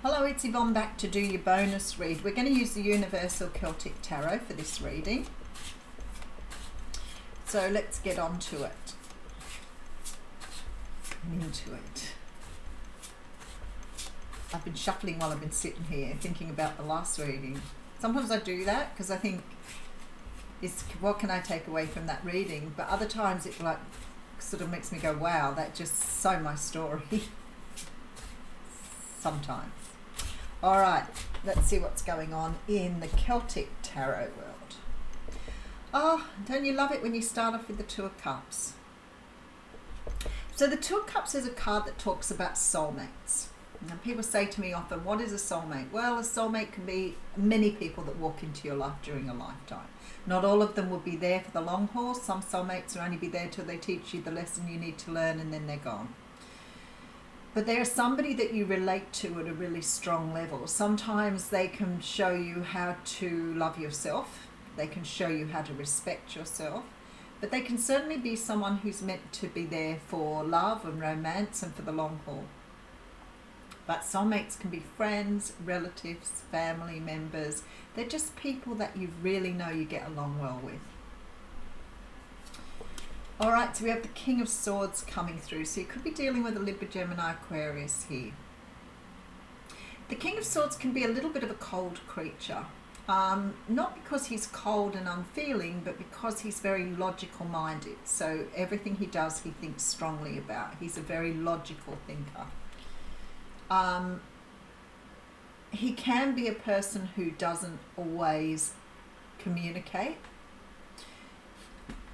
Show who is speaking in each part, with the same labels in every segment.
Speaker 1: Hello, it's Yvonne back to do your bonus read. We're going to use the Universal Celtic Tarot for this reading. So let's get on to it. Into it. I've been shuffling while I've been sitting here thinking about the last reading. Sometimes I do that because I think, what can I take away from that reading? But other times it like sort of makes me go, wow, that's just so my story. Sometimes. All right, let's see what's going on in the Celtic Tarot world. Oh, don't you love it when you start off with the Two of Cups? So the Two of Cups is a card that talks about soulmates. And people say to me often, what is a soulmate? Well, a soulmate can be many people that walk into your life during a lifetime. Not all of them will be there for the long haul. Some soulmates will only be there till they teach you the lesson you need to learn and then they're gone. But they're somebody that you relate to at a really strong level. Sometimes they can show you how to love yourself. They can show you how to respect yourself. But they can certainly be someone who's meant to be there for love and romance and for the long haul. But soulmates can be friends, relatives, family members. They're just people that you really know you get along well with. All right, so we have the King of Swords coming through. So you could be dealing with a Libra, Gemini, Aquarius here. The King of Swords can be a little bit of a cold creature. Not because he's cold and unfeeling, but because he's very logical minded. So everything he does, he thinks strongly about. He's a very logical thinker. He can be a person who doesn't always communicate.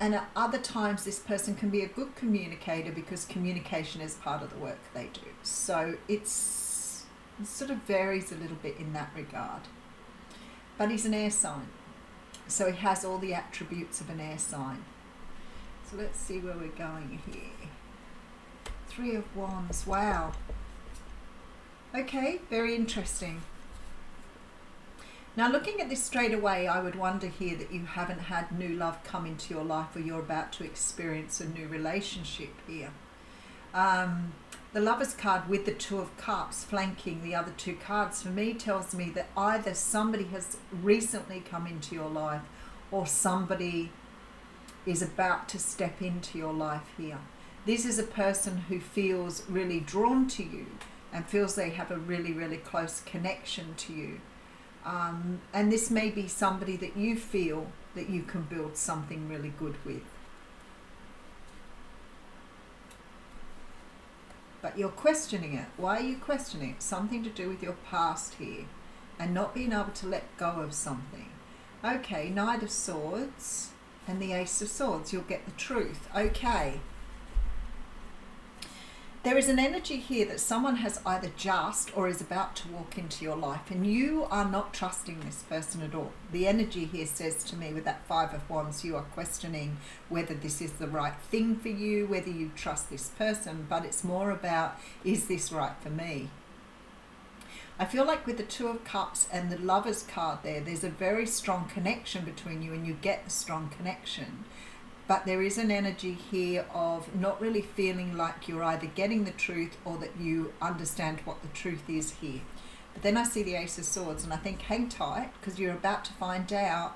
Speaker 1: And at other times, this person can be a good communicator because communication is part of the work they do. So it sort of varies a little bit in that regard. But he's an air sign. So he has all the attributes of an air sign. So let's see where we're going here. Three of Wands. Wow. Okay, very interesting. Now looking at this straight away, I would wonder here that you haven't had new love come into your life or you're about to experience a new relationship here. The Lovers card with the Two of Cups flanking the other two cards for me tells me that either somebody has recently come into your life or somebody is about to step into your life here. This is a person who feels really drawn to you and feels they have a really, really close connection to you. And this may be somebody that you feel that you can build something really good with. But you're questioning it. Why are you questioning it? Something to do with your past here and not being able to let go of something. Okay, Knight of Swords and the Ace of Swords. You'll get the truth. Okay. There is an energy here that someone has either just or is about to walk into your life and you are not trusting this person at all. The energy here says to me with that Five of Wands, you are questioning whether this is the right thing for you, whether you trust this person, but it's more about, is this right for me? I feel like with the Two of Cups and the Lovers card there's a very strong connection between you and you get the strong connection. But there is an energy here of not really feeling like you're either getting the truth or that you understand what the truth is here. But then I see the Ace of Swords and I think hang tight because you're about to find out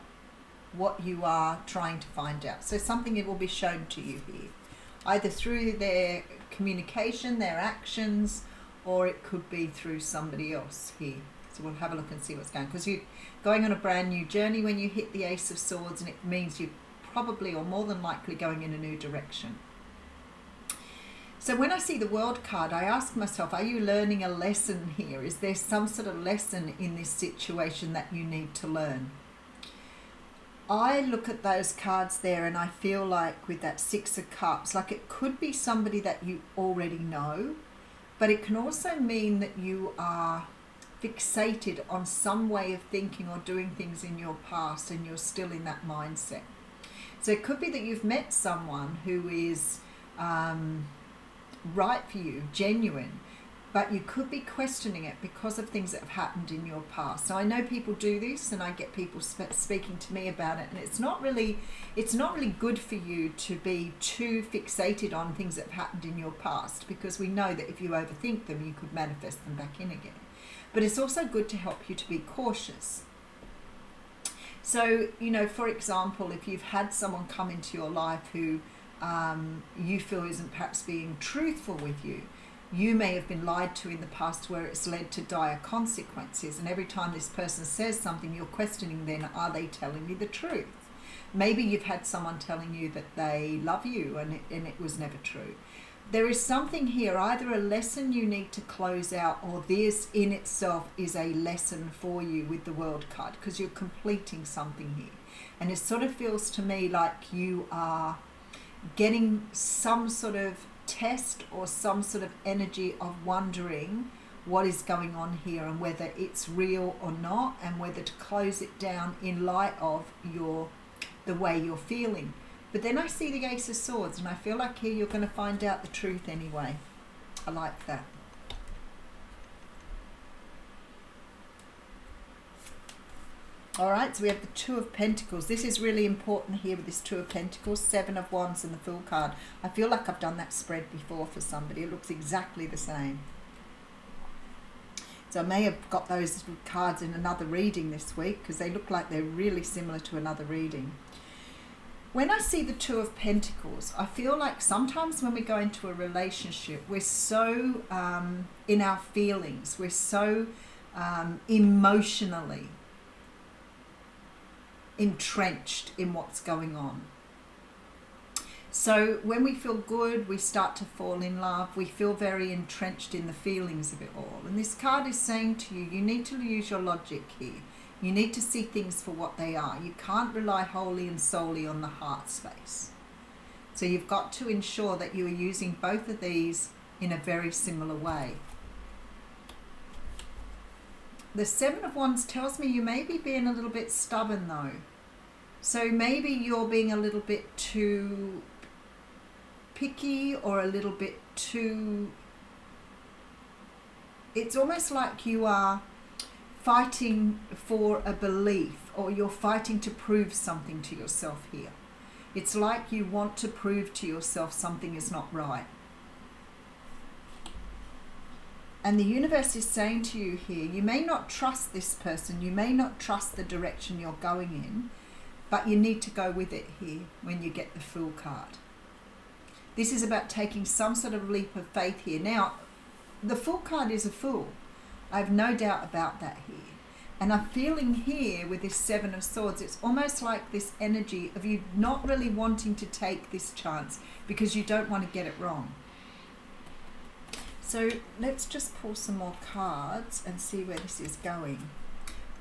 Speaker 1: what you are trying to find out. So something will be shown to you here, either through their communication, their actions, or it could be through somebody else here. So we'll have a look and see what's going on. Because you're going on a brand new journey when you hit the Ace of Swords and it means you probably or more than likely going in a new direction. So when I see the World card, I ask myself, are you learning a lesson here? Is there some sort of lesson in this situation that you need to learn? I look at those cards there and I feel like with that Six of Cups, like it could be somebody that you already know, but it can also mean that you are fixated on some way of thinking or doing things in your past and you're still in that mindset. So it could be that you've met someone who is right for you, genuine, but you could be questioning it because of things that have happened in your past. So I know people do this, and I get people speaking to me about it, and it's not really good for you to be too fixated on things that have happened in your past, because we know that if you overthink them, you could manifest them back in again. But it's also good to help you to be cautious. So, for example, if you've had someone come into your life who you feel isn't perhaps being truthful with you, you may have been lied to in the past where it's led to dire consequences. And every time this person says something, you're questioning then, are they telling me the truth? Maybe you've had someone telling you that they love you and it was never true. There is something here, either a lesson you need to close out, or this in itself is a lesson for you with the World card, because you're completing something here. And it sort of feels to me like you are getting some sort of test or some sort of energy of wondering what is going on here and whether it's real or not, and whether to close it down in light of the way you're feeling. But then I see the Ace of Swords, and I feel like here you're going to find out the truth anyway. I like that. All right, so we have the Two of Pentacles. This is really important here with this Two of Pentacles, Seven of Wands and the Fool card. I feel like I've done that spread before for somebody. It looks exactly the same. So I may have got those cards in another reading this week, because they look like they're really similar to another reading. When I see the Two of Pentacles, I feel like sometimes when we go into a relationship, we're so in our feelings, we're so emotionally entrenched in what's going on. So when we feel good, we start to fall in love. We feel very entrenched in the feelings of it all. And this card is saying to you, you need to use your logic here. You need to see things for what they are. You can't rely wholly and solely on the heart space. So you've got to ensure that you are using both of these in a very similar way. The Seven of Wands tells me you may be being a little bit stubborn though. So maybe you're being a little bit too picky, or a little bit too... It's almost like you are fighting for a belief, or you're fighting to prove something to yourself here. It's like you want to prove to yourself something is not right. And the universe is saying to you here, you may not trust this person, you may not trust the direction you're going in, but you need to go with it here when you get the Fool card. This is about taking some sort of leap of faith here. Now, the Fool card is a fool. I have no doubt about that here. And I'm feeling here with this Seven of Swords, it's almost like this energy of you not really wanting to take this chance because you don't want to get it wrong. So let's just pull some more cards and see where this is going.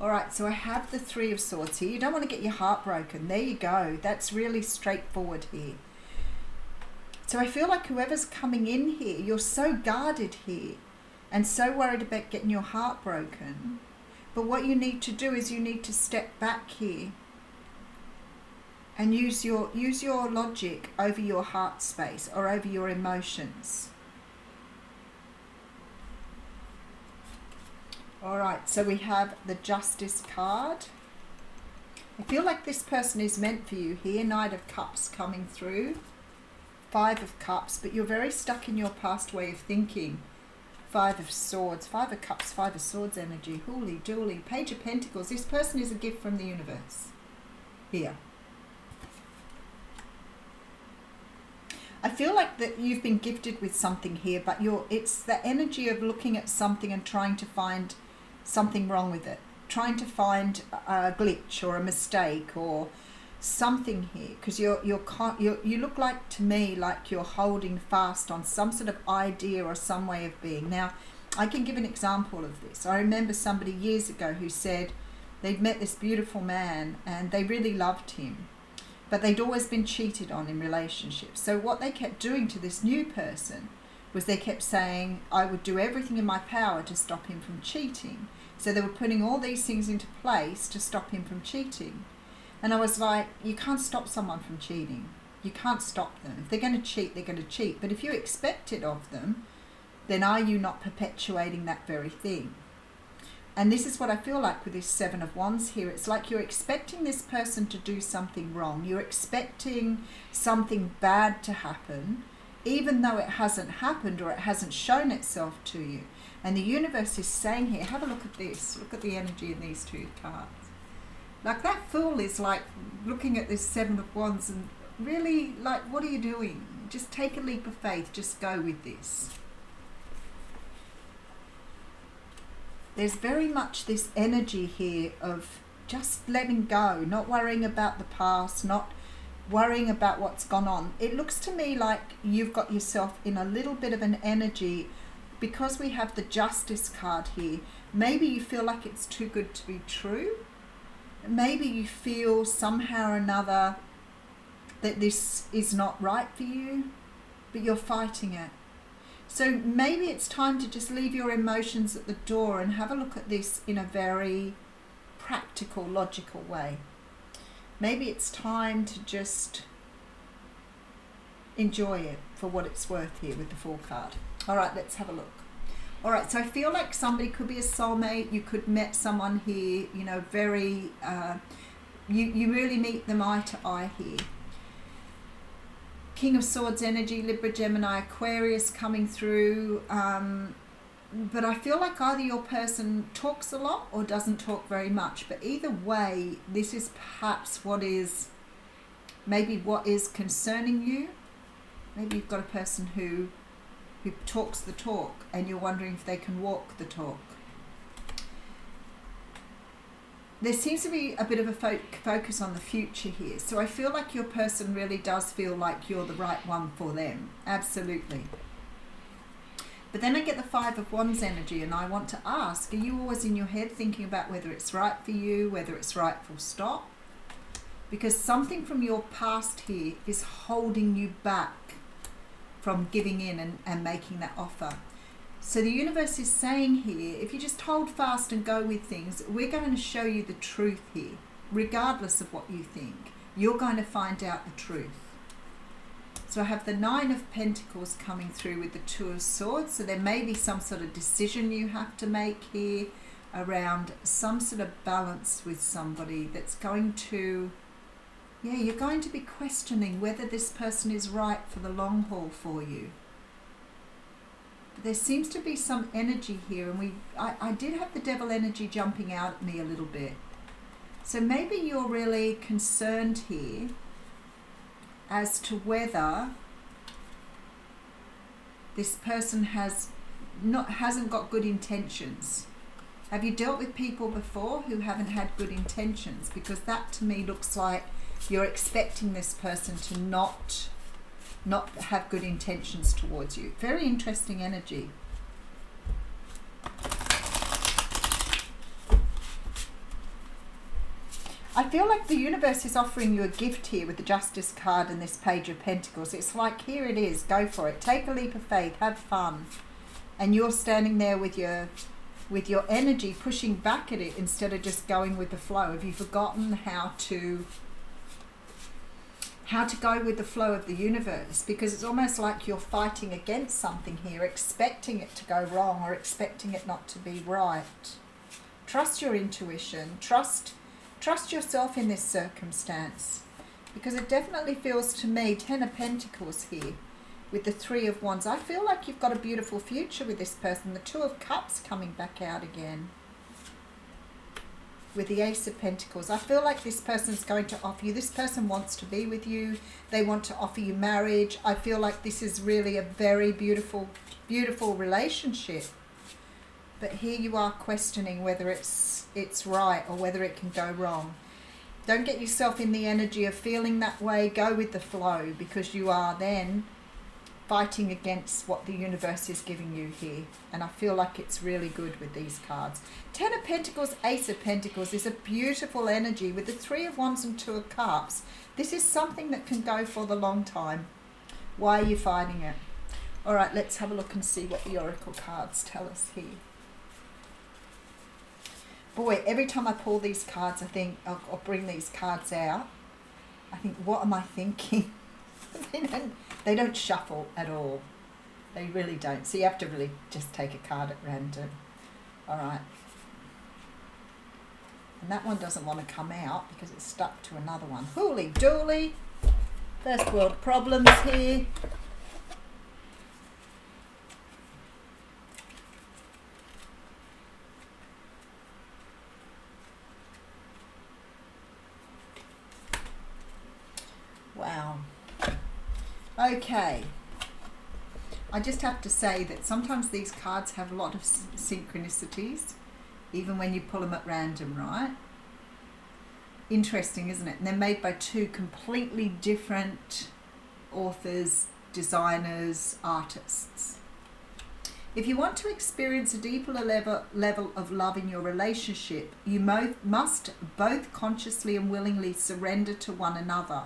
Speaker 1: All right, so I have the Three of Swords here. You don't want to get your heart broken. There you go. That's really straightforward here. So I feel like whoever's coming in here, you're so guarded here and so worried about getting your heart broken. But what you need to do is you need to step back here and use your logic over your heart space or over your emotions. All right, so we have the Justice card. I feel like this person is meant for you here. Knight of Cups coming through. Five of Cups, but you're very stuck in your past way of thinking. Five of Swords, Five of Cups, Five of Swords energy. Hooly dooly. Page of Pentacles. This person is a gift from the universe. Here. I feel like that you've been gifted with something here, but it's the energy of looking at something and trying to find something wrong with it. Trying to find a glitch or a mistake or something here, because you look like, to me, like you're holding fast on some sort of idea or some way of being. Now, I can give an example of this. I remember somebody years ago who said they'd met this beautiful man and they really loved him, but they'd always been cheated on in relationships. So what they kept doing to this new person was they kept saying, I would do everything in my power to stop him from cheating. So they were putting all these things into place to stop him from cheating. And I was like, you can't stop someone from cheating. You can't stop them. If they're going to cheat, they're going to cheat. But if you expect it of them, then are you not perpetuating that very thing? And this is what I feel like with this Seven of Wands here. It's like you're expecting this person to do something wrong. You're expecting something bad to happen, even though it hasn't happened or it hasn't shown itself to you. And the universe is saying here, have a look at this. Look at the energy in these two cards. Like that Fool is like looking at this Seven of Wands and really like, what are you doing? Just take a leap of faith. Just go with this. There's very much this energy here of just letting go, not worrying about the past, not worrying about what's gone on. It looks to me like you've got yourself in a little bit of an energy because we have the Justice card here. Maybe you feel like it's too good to be true. Maybe you feel somehow or another that this is not right for you, but you're fighting it. So maybe it's time to just leave your emotions at the door and have a look at this in a very practical, logical way. Maybe it's time to just enjoy it for what it's worth here with the Fool card. All right, let's have a look. All right, so I feel like somebody could be a soulmate. You could met someone here, you know, very, you really meet them eye to eye here. King of Swords energy, Libra, Gemini, Aquarius coming through. But I feel like either your person talks a lot or doesn't talk very much. But either way, this is perhaps what is concerning you. Maybe you've got a person who talks the talk and you're wondering if they can walk the talk. There seems to be a bit of a focus on the future here. So I feel like your person really does feel like you're the right one for them. Absolutely. But then I get the Five of Wands energy and I want to ask, are you always in your head thinking about whether it's right for you, whether it's right full stop? Because something from your past here is holding you back from giving in and making that offer. So the universe is saying here, if you just hold fast and go with things, we're going to show you the truth here. Regardless of what you think, you're going to find out the truth. So I have the Nine of Pentacles coming through with the Two of Swords. So there may be some sort of decision you have to make here around some sort of balance with somebody that's going to, yeah, you're going to be questioning whether this person is right for the long haul for you. There seems to be some energy here, and I did have the Devil energy jumping out at me a little bit. So maybe you're really concerned here as to whether this person hasn't got good intentions. Have you dealt with people before who haven't had good intentions? Because that to me looks like you're expecting this person to not have good intentions towards you. Very interesting energy. I feel like the universe is offering you a gift here with the Justice card and this Page of Pentacles. It's like, here it is, go for it. Take a leap of faith, have fun. And you're standing there with your energy pushing back at it instead of just going with the flow. Have you forgotten how to go with the flow of the universe? Because it's almost like you're fighting against something here, expecting it to go wrong or expecting it not to be right. Trust your intuition. Trust yourself in this circumstance, because it definitely feels to me, Ten of Pentacles here with the Three of Wands. I feel like you've got a beautiful future with this person. The Two of Cups coming back out again with the Ace of Pentacles. I feel like this person's going to offer you, this person wants to be with you. They want to offer you marriage. I feel like this is really a very beautiful, beautiful relationship. But here you are questioning whether it's right or whether it can go wrong. Don't get yourself in the energy of feeling that way. Go with the flow, because you are then fighting against what the universe is giving you here. And I feel like it's really good with these cards. Ten of Pentacles, Ace of Pentacles is a beautiful energy with the Three of Wands and Two of Cups. This is something that can go for the long time. Why are you fighting it? All right, let's have a look and see what the Oracle cards tell us here. Boy, every time I pull these cards, I think, I'll bring these cards out, I think, what am I thinking? They don't shuffle at all. They really don't. So you have to really just take a card at random. All right. And that one doesn't want to come out because it's stuck to another one. Hooly dooly. First world problems here. Wow. Okay. I just have to say that sometimes these cards have a lot of synchronicities, even when you pull them at random, right? Interesting, isn't it? And they're made by two completely different authors, designers, artists. If you want to experience a deeper level of love in your relationship, you must both consciously and willingly surrender to one another.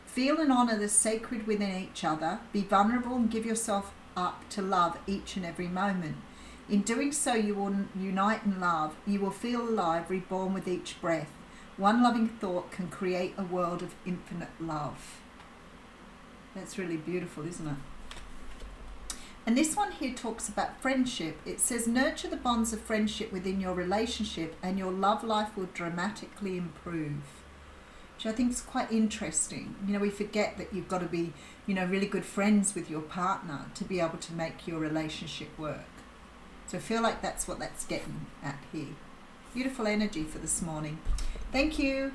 Speaker 1: Feel and honour the sacred within each other. Be vulnerable and give yourself up to love each and every moment. In doing so, you will unite in love. You will feel alive, reborn with each breath. One loving thought can create a world of infinite love. That's really beautiful, isn't it? And this one here talks about friendship. It says, nurture the bonds of friendship within your relationship and your love life will dramatically improve. Which I think is quite interesting. You know, we forget that you've got to be, you know, really good friends with your partner to be able to make your relationship work. So I feel like that's what that's getting at here. Beautiful energy for this morning. Thank you.